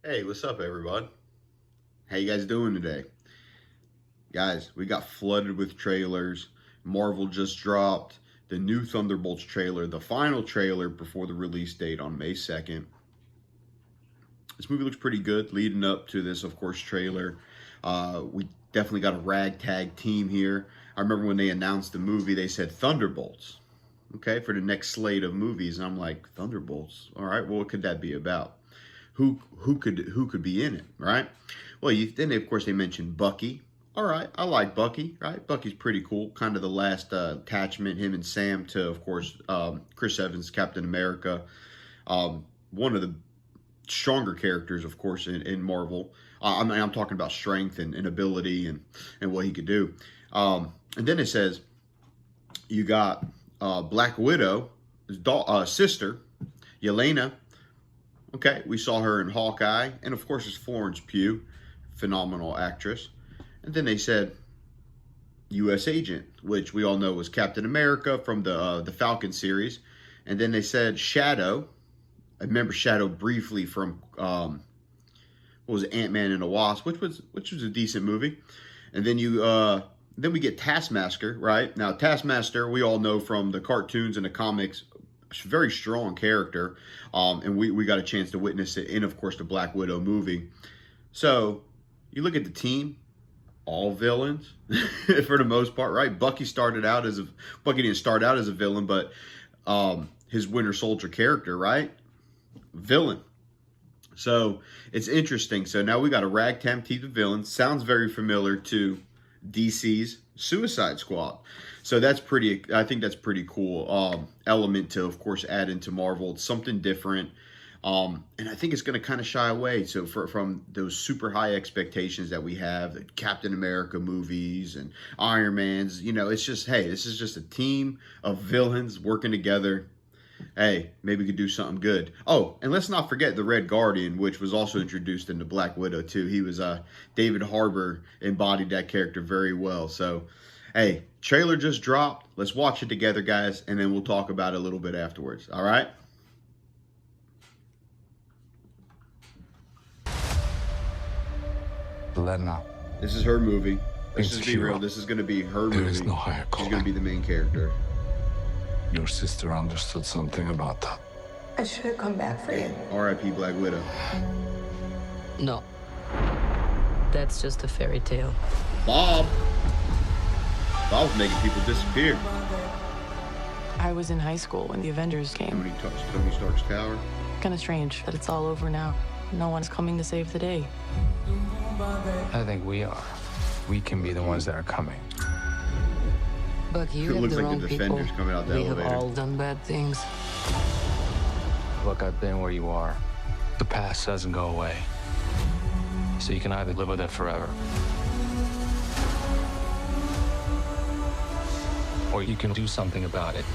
Hey, what's up, everybody? How you guys doing today? Guys, we got flooded with trailers. Marvel just dropped the new Thunderbolts trailer, the final trailer before the release date on May 2nd. This movie looks pretty good leading up to this, of course, trailer. We definitely got a ragtag team here. I remember when they announced the movie, they said Thunderbolts, okay, for the next slate of movies. And I'm like, Thunderbolts? All right, well, what could that be about? Who could be in it, right? Well, then of course they mentioned Bucky. All right, I like Bucky, right? Bucky's pretty cool. Kind of the last attachment, him and Sam, to, of course, Chris Evans, Captain America. One of the stronger characters, of course, in Marvel. I'm talking about strength and ability and what he could do. And then it says you got Black Widow, sister, Yelena. Okay, we saw her in Hawkeye, and of course it's Florence Pugh, phenomenal actress. And then they said U.S. Agent, which we all know was Captain America from the Falcon series. And then they said Shadow. I remember Shadow briefly from what was it, Ant-Man and the Wasp, which was a decent movie. And then then we get Taskmaster, right? Now Taskmaster, we all know from the cartoons and the comics, very strong character, and we got a chance to witness it in, of course, the Black Widow movie. So you look at the team, all villains for the most part, right? Bucky didn't start out as a villain, but his Winter Soldier character, right, villain. So it's interesting. So now we got a ragtag team of villains. Sounds very familiar to DC's Suicide Squad. So I think that's pretty cool element to, of course, add into Marvel. It's something different. And I think it's going to kind of shy away from those super high expectations that we have, the Captain America movies and Iron Man's. You know, it's just, hey, this is just a team of villains working together. Hey, maybe we could do something good. Oh, and let's not forget the Red Guardian, which was also introduced into Black Widow, too. He was, David Harbour embodied that character very well. So, hey, trailer just dropped. Let's watch it together, guys, and then we'll talk about it a little bit afterwards. All right? Lena. This is her movie. Let's just be real. This is going to be her movie. There is no higher calling. She's going to be the main character. Your sister understood something about that. I should have come back for you. R.I.P. Black Widow. No. That's just a fairy tale. Bob's making people disappear. I was in high school when the Avengers came. When he touched Tony Stark's tower. Kind of strange that it's all over now. No one's coming to save the day. I think we are. We can be the ones that are coming. But you It have looks the like wrong the people. Defenders coming out the We have elevator. all done bad things. Look, I've been where you are. The past doesn't go away. So you can either live with it forever, or you can do something about it.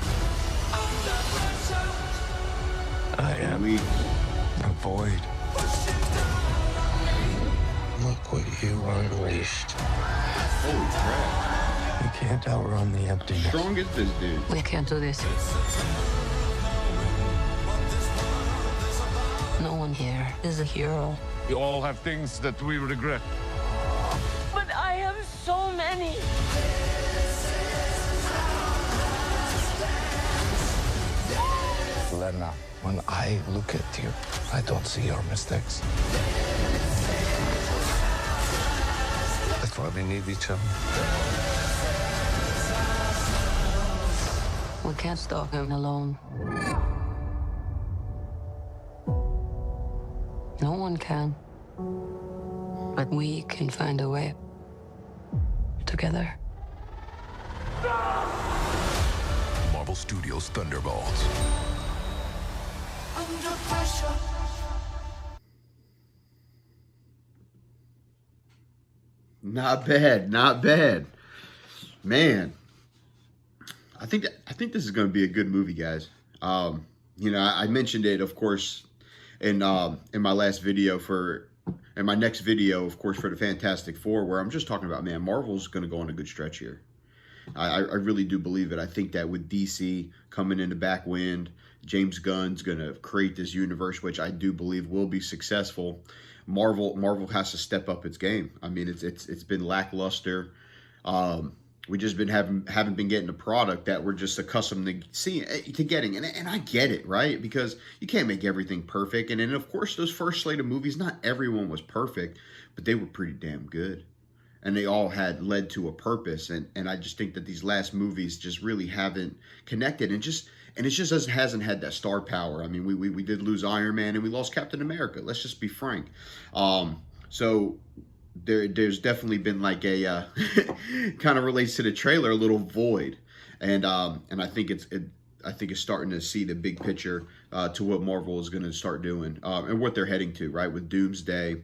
I am Weak. a void. Look what you unleashed. Holy crap. You can't outrun the emptiness. Strong as this dude. We can't do this. No one here is a hero. We all have things that we regret. But I have so many. Lena, when I look at you, I don't see your mistakes. That's why we need each other. We can't stop him alone. No one can. But we can find a way. Together. Marvel Studios Thunderbolts. Under pressure. Not bad, not bad. Man, I think this is going to be a good movie, guys. You know, I mentioned it, of course, in my last video and my next video, of course, for the Fantastic Four, where I'm just talking about, man, Marvel's going to go on a good stretch here. I really do believe it. I think that with DC coming in the back wind, James Gunn's going to create this universe, which I do believe will be successful. Marvel has to step up its game. I mean, it's been lackluster. We just haven't been getting a product that we're just accustomed to seeing, to getting, and I get it, right? Because you can't make everything perfect, and then of course those first slate of movies, not everyone was perfect, but they were pretty damn good, and they all had led to a purpose, and I just think that these last movies just really haven't connected, and it just hasn't had that star power. I mean, we did lose Iron Man and we lost Captain America. Let's just be frank. So there's definitely been like a kind of relates to the trailer, a little void, and I think it's starting to see the big picture to what Marvel is going to start doing and what they're heading to, right, with Doomsday.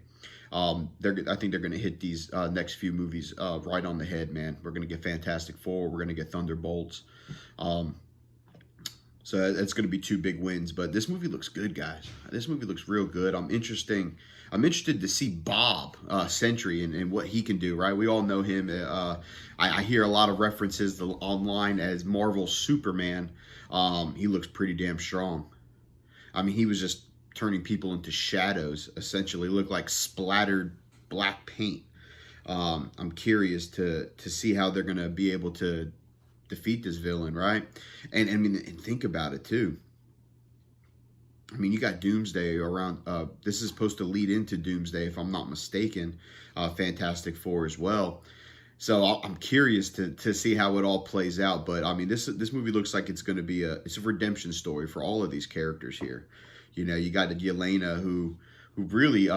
I think they're going to hit these next few movies right on the head, man. We're going to get Fantastic Four. We're going to get Thunderbolts. So it's going to be two big wins. But this movie looks good, guys. This movie looks real good. I'm interested to see Bob Sentry and what he can do, right? We all know him. I hear a lot of references online as Marvel's Superman. He looks pretty damn strong. I mean, he was just turning people into shadows, essentially. Look like splattered black paint. I'm curious to see how they're going to be able to defeat this villain, right? And I mean, and think about it too. I mean, you got Doomsday around. This is supposed to lead into Doomsday, if I'm not mistaken. Fantastic Four as well. So I'm curious to see how it all plays out. But I mean, this movie looks like it's going to be a redemption story for all of these characters here. You know, you got Yelena who really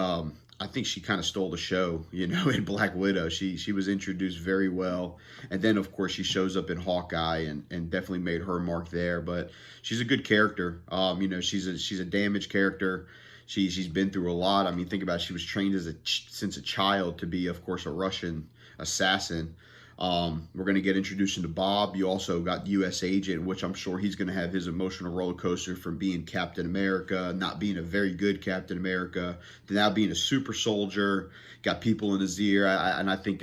I think she kind of stole the show, you know, in Black Widow. She was introduced very well. And then, of course, she shows up in Hawkeye and definitely made her mark there. But she's a good character. You know, she's a damaged character. She's been through a lot. I mean, think about it. She was trained since a child to be, of course, a Russian assassin. We're going to get introduced into Bob. You also got U.S. Agent, which I'm sure he's going to have his emotional roller coaster from being Captain America, not being a very good Captain America, to now being a super soldier, got people in his ear. I think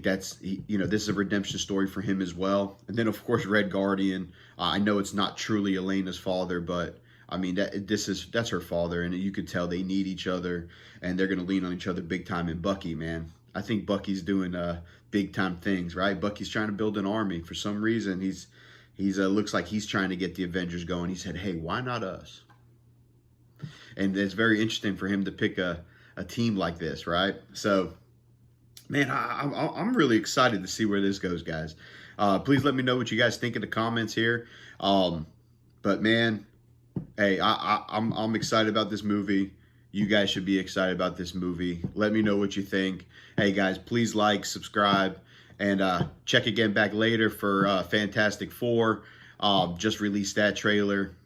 that's, you know, this is a redemption story for him as well. And then, of course, Red Guardian. I know it's not truly Elena's father, but I mean, that's her father, and you could tell they need each other, and they're going to lean on each other big time. And Bucky, man, I think Bucky's doing big time things, right? Bucky's trying to build an army. For some reason, he's looks like he's trying to get the Avengers going. He said, "Hey, why not us?" And it's very interesting for him to pick a team like this, right? So, man, I'm really excited to see where this goes, guys. Please let me know what you guys think in the comments here. But man, hey, I'm excited about this movie. You guys should be excited about this movie. Let me know what you think. Hey, guys, please like, subscribe, and check again back later for Fantastic Four. Just released that trailer.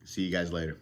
See you guys later.